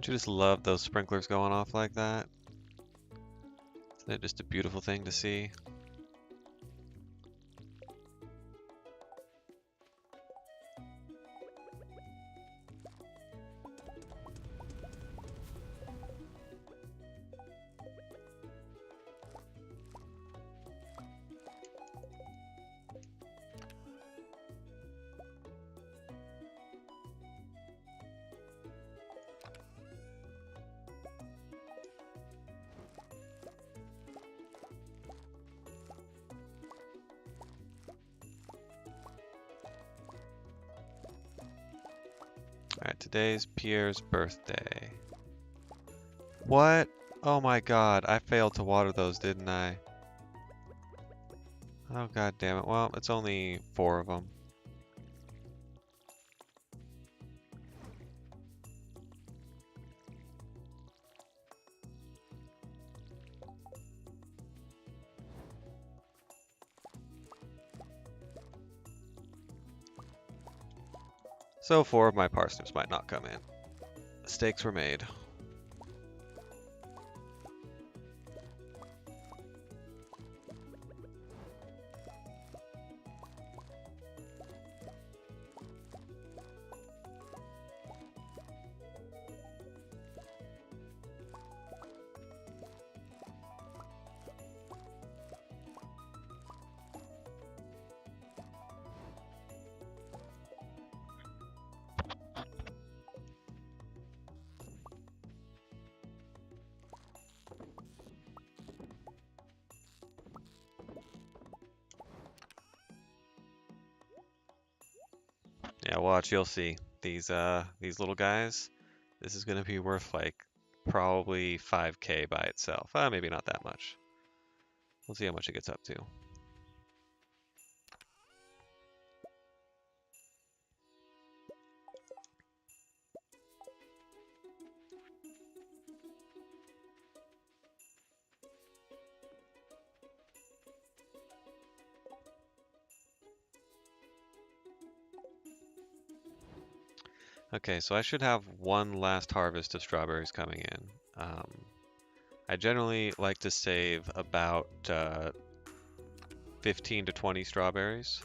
Don't you just love those sprinklers going off like that? Isn't it just a beautiful thing to see? Alright, today's Pierre's birthday. What? Oh my god, I failed to water those, didn't I? Oh god damn it. Well, it's only 4 of them. So 4 of my parsnips might not come in. Mistakes were made. Yeah, watch, you'll see. These little guys, this is gonna be worth like probably 5k by itself. Maybe not that much. We'll see how much it gets up to. Okay, so I should have one last harvest of strawberries coming in. I generally like to save about 15 to 20 strawberries.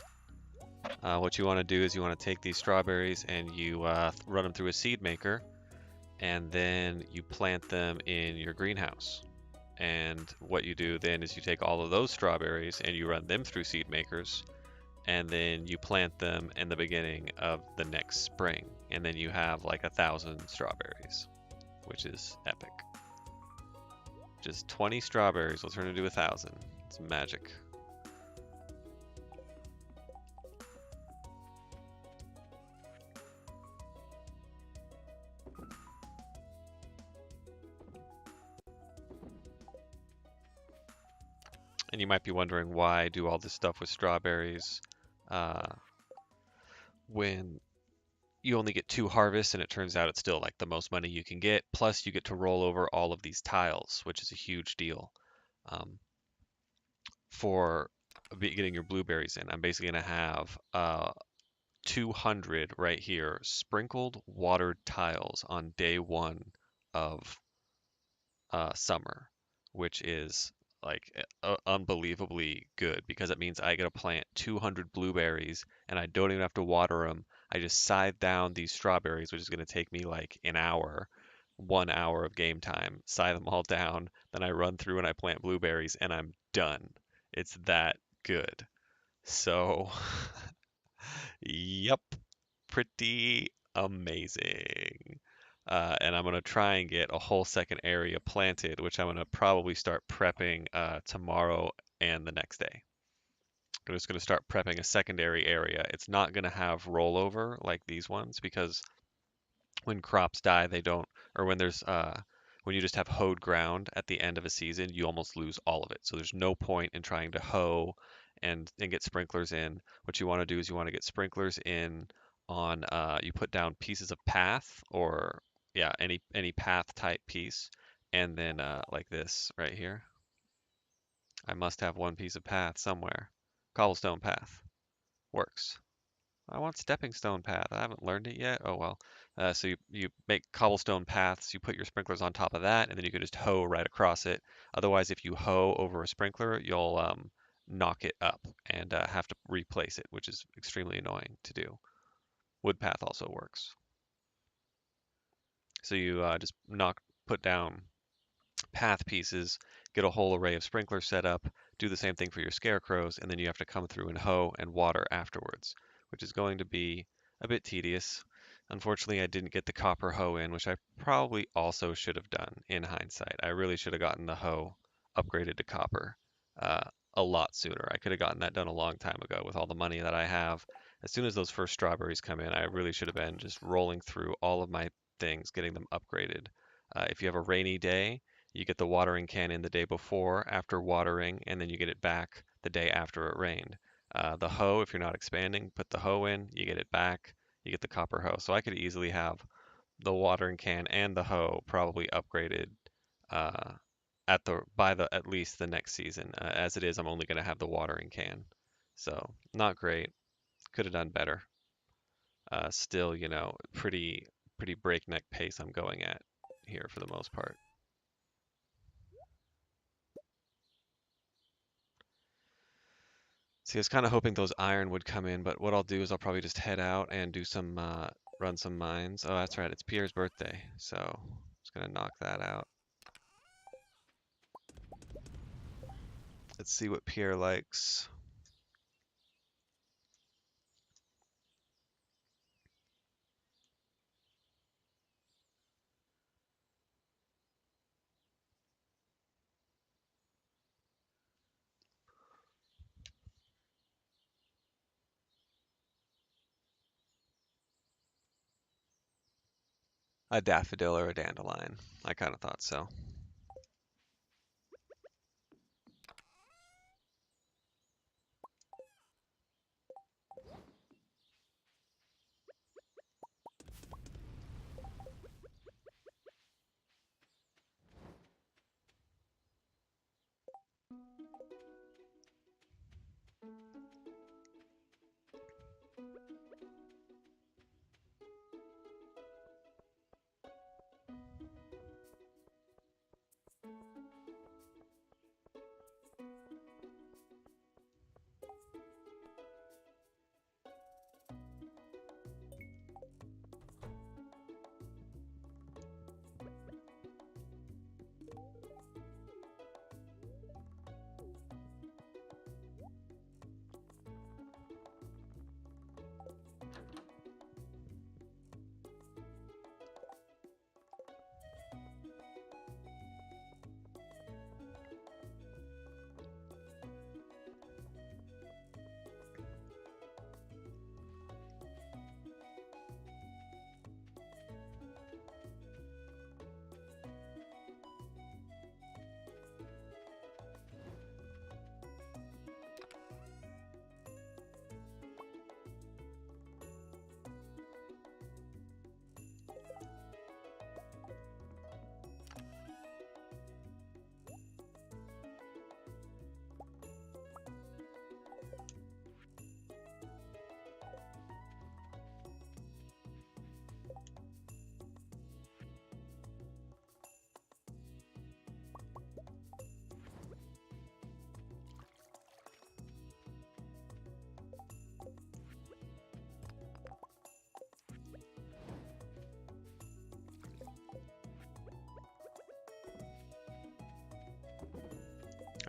What you want to do is you want to take these strawberries and you run them through a seed maker, and then you plant them in your greenhouse. And what you do then is you take all of those strawberries and you run them through seed makers, and then you plant them in the beginning of the next spring, and then you have like 1,000 strawberries, which is epic. Just 20 strawberries will turn into 1,000. It's magic. And you might be wondering why I do all this stuff with strawberries uh, when you only get 2 harvests, and it turns out it's still like the most money you can get. Plus, you get to roll over all of these tiles, which is a huge deal for getting your blueberries in. I'm basically going to have 200 right here sprinkled watered tiles on day 1 of summer, which is like unbelievably good because it means I get to plant 200 blueberries and I don't even have to water them. I just scythe down these strawberries, which is going to take me like an hour, 1 hour of game time, scythe them all down. Then I run through and I plant blueberries and I'm done. It's that good. So, yep, pretty amazing. And I'm going to try and get a whole second area planted, which I'm going to probably start prepping tomorrow and the next day. I'm just going to start prepping a secondary area. It's not going to have rollover like these ones because when crops die, they don't, or when you just have hoed ground at the end of a season, you almost lose all of it. So there's no point in trying to hoe and get sprinklers in. What you want to do is you want to get sprinklers in on, you put down pieces of path or, yeah, any path type piece. And then like this right here. I must have one piece of path somewhere. Cobblestone path. Works. I want stepping stone path. I haven't learned it yet. Oh well. So you make cobblestone paths, you put your sprinklers on top of that, and then you can just hoe right across it. Otherwise, if you hoe over a sprinkler, you'll knock it up and have to replace it, which is extremely annoying to do. Wood path also works. So you just put down path pieces, get a whole array of sprinklers set up, do the same thing for your scarecrows, and then you have to come through and hoe and water afterwards, which is going to be a bit tedious. Unfortunately, I didn't get the copper hoe in, which I probably also should have done in hindsight. I really should have gotten the hoe upgraded to copper uh, a lot sooner. I could have gotten that done a long time ago with all the money that I have. As soon as those first strawberries come in, I really should have been just rolling through all of my things, getting them upgraded. If you have a rainy day, you get the watering can in the day before after watering, and then you get it back the day after it rained. The hoe, if you're not expanding, put the hoe in, you get it back, you get the copper hoe. So I could easily have the watering can and the hoe probably upgraded uh, by the at least the next season. As it is, I'm only going to have the watering can. So not great. Could have done better. Still, pretty breakneck pace I'm going at here for the most part. See, I was kind of hoping those iron would come in, but what I'll do is I'll probably just head out and do run some mines. Oh, that's right, it's Pierre's birthday, so I'm just gonna knock that out. Let's see what Pierre likes. A daffodil or a dandelion. I kind of thought so.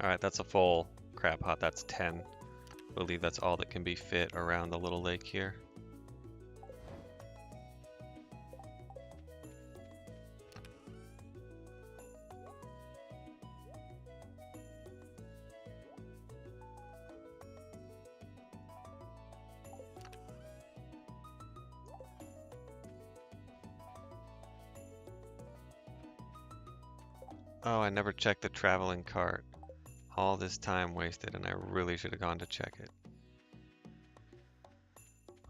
All right, that's a full crab pot. That's 10. I believe that's all that can be fit around the little lake here. Oh, I never checked the traveling cart. All this time wasted, and I really should have gone to check it.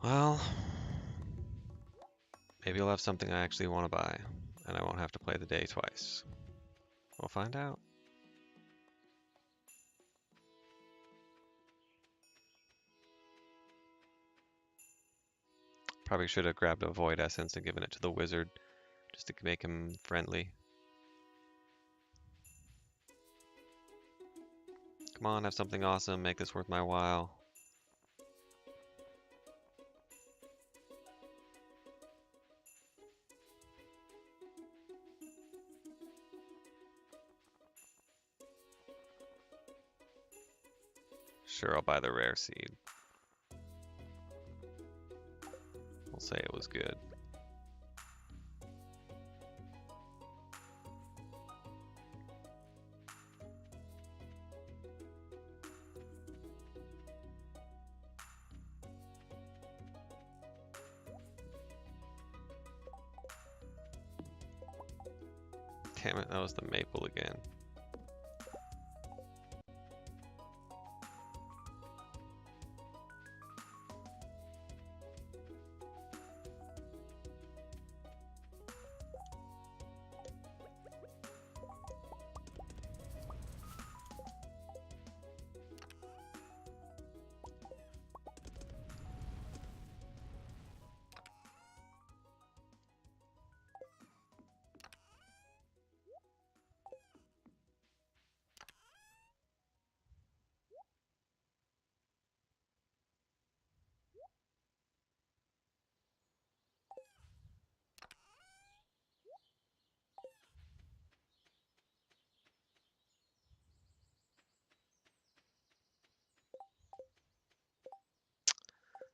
Well, maybe I'll have something I actually want to buy, and I won't have to play the day twice. We'll find out. Probably should have grabbed a void essence and given it to the wizard just to make him friendly. Come on, have something awesome. Make this worth my while. Sure, I'll buy the rare seed. We'll say it was good. Damn it, that was the maple again.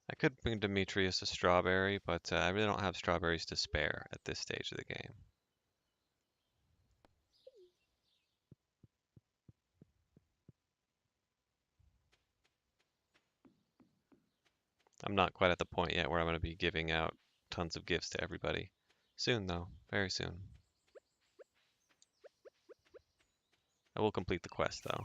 I could bring Demetrius a strawberry, but I really don't have strawberries to spare at this stage of the game. I'm not quite at the point yet where I'm going to be giving out tons of gifts to everybody. Soon, though. Very soon. I will complete the quest, though.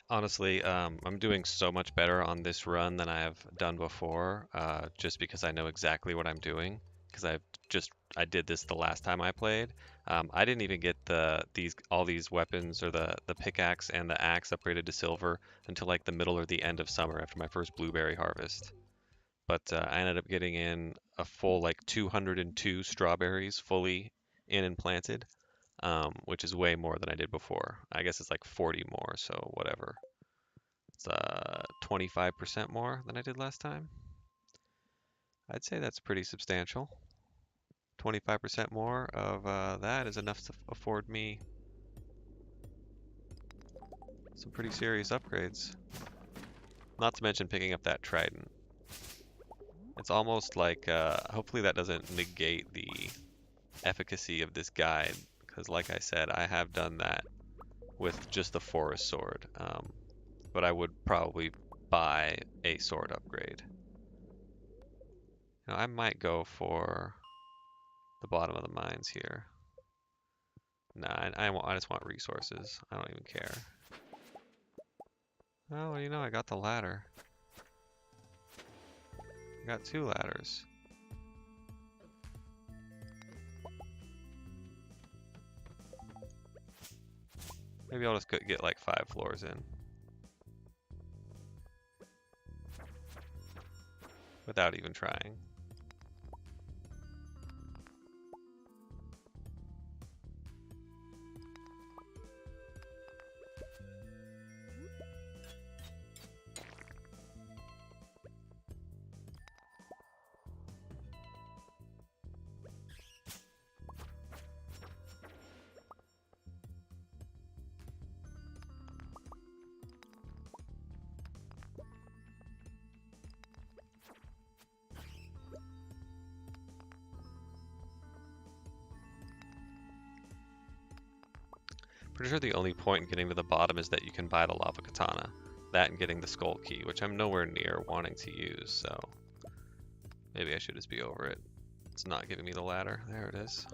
Honestly, I'm doing so much better on this run than I have done before, just because I know exactly what I'm doing. Because I did this the last time I played. I didn't even get all these weapons or the pickaxe and the axe upgraded to silver until like the middle or the end of summer after my first blueberry harvest. But I ended up getting in a full like 202 strawberries fully in and planted, which is way more than I did before. I guess it's like 40 more, so whatever. It's 25% more than I did last time. I'd say that's pretty substantial. 25% more of that is enough to afford me some pretty serious upgrades. Not to mention picking up that trident. It's almost like, hopefully that doesn't negate the efficacy of this guide, because like I said, I have done that with just the forest sword, but I would probably buy a sword upgrade. I might go for the bottom of the mines here. Nah, I just want resources. I don't even care. Oh, well, I got the ladder. I got 2 ladders. Maybe I'll just get like 5 floors in. Without even trying. Pretty sure the only point in getting to the bottom is that you can buy the lava katana. That and getting the skull key, which I'm nowhere near wanting to use, so maybe I should just be over it. It's not giving me the ladder. There it is.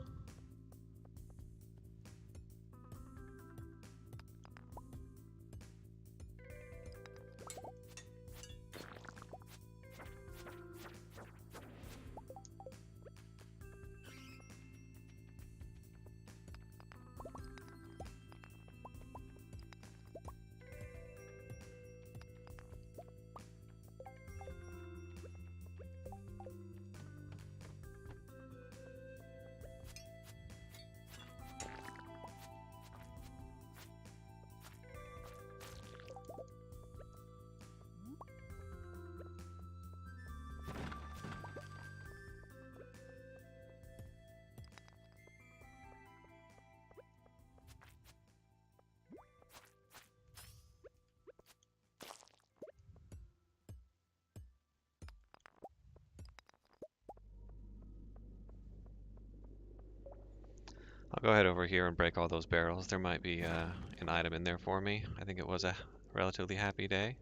I'll go ahead over here and break all those barrels. There might be an item in there for me. I think it was a relatively happy day.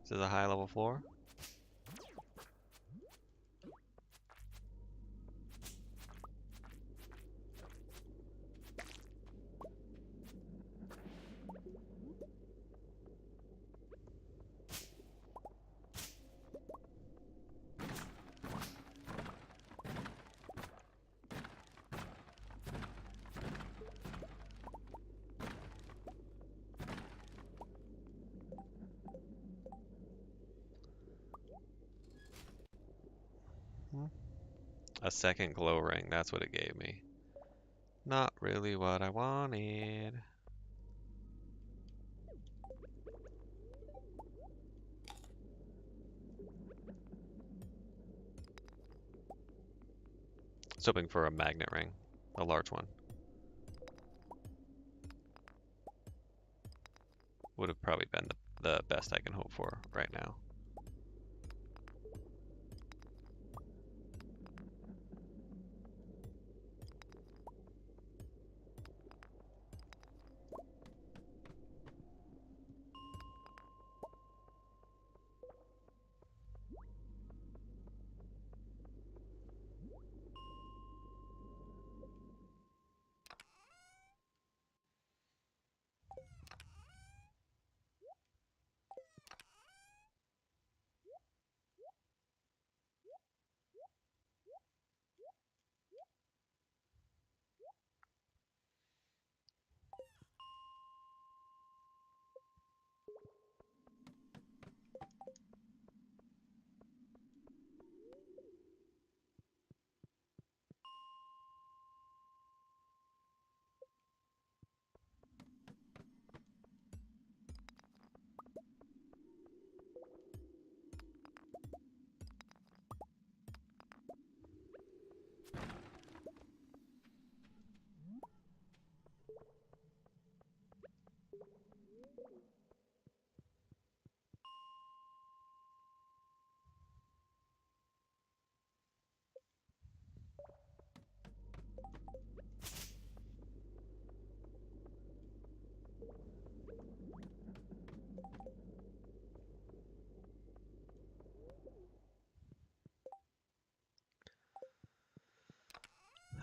This is a high level floor. A second glow ring, that's what it gave me. Not really what I wanted. I was hoping for a magnet ring, a large one. Would have probably been the best I can hope for right now.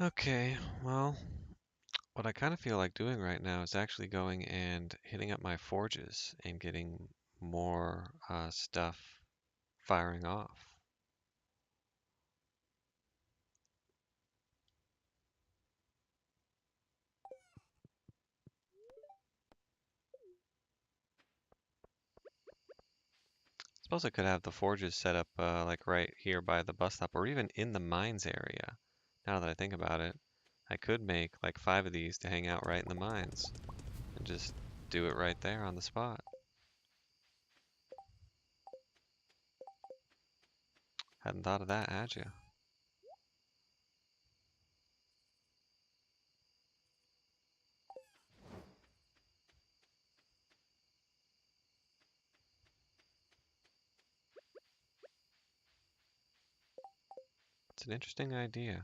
Okay, well, what I kind of feel like doing right now is actually going and hitting up my forges and getting more stuff firing off. Suppose I could have the forges set up like right here by the bus stop or even in the mines area. Now that I think about it, I could make like 5 of these to hang out right in the mines and just do it right there on the spot. Hadn't thought of that, had you? It's an interesting idea.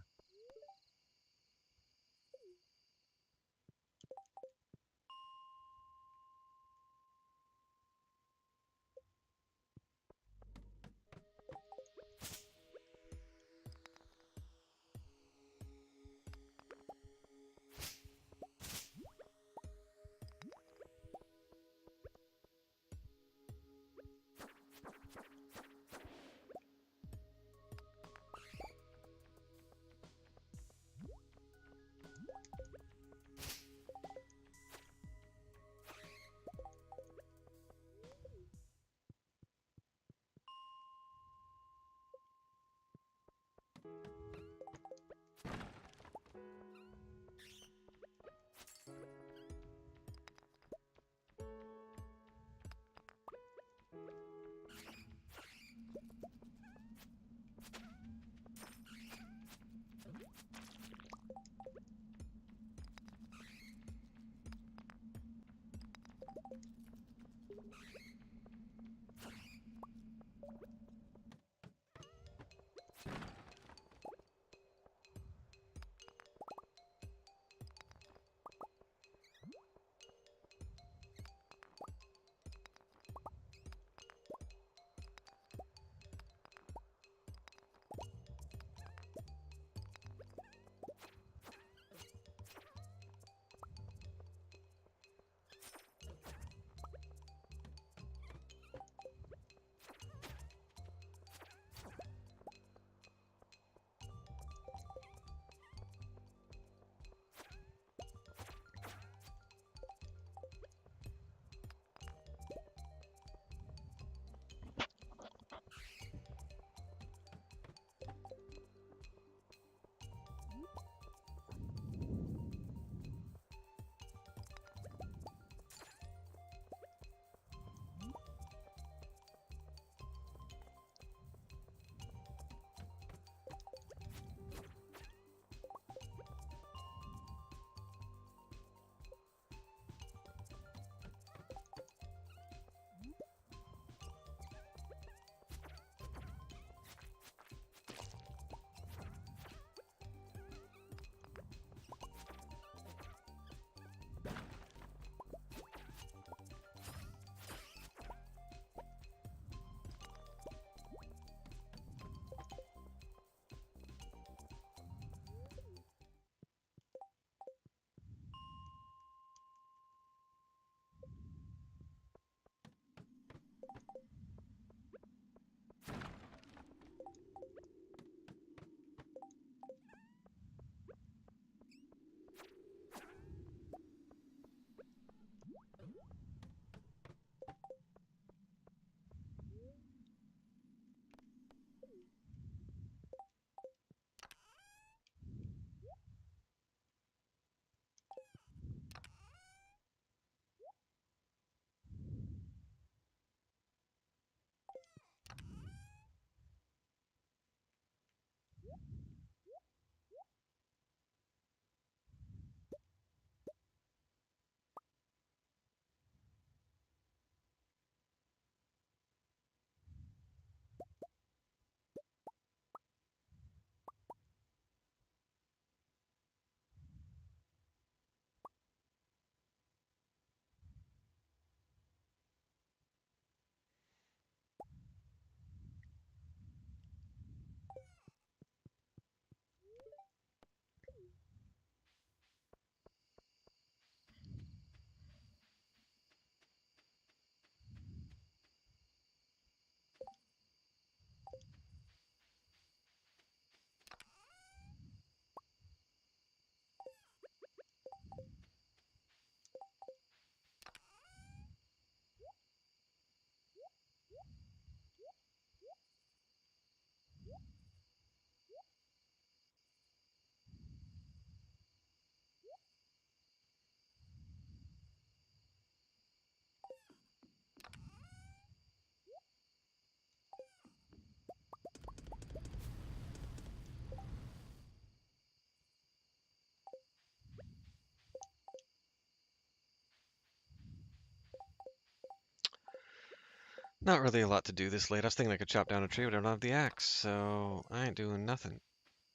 Not really a lot to do this late. I was thinking I could chop down a tree, but I don't have the axe, so I ain't doing nothing.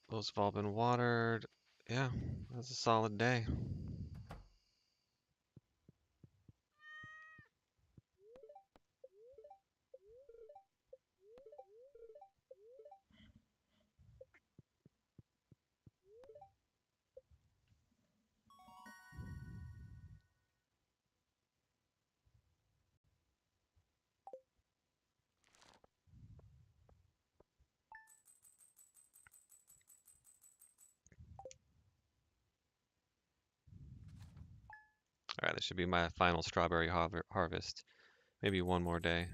Those have all been watered. Yeah, that's a solid day. All right, this should be my final strawberry harvest. Maybe one more day.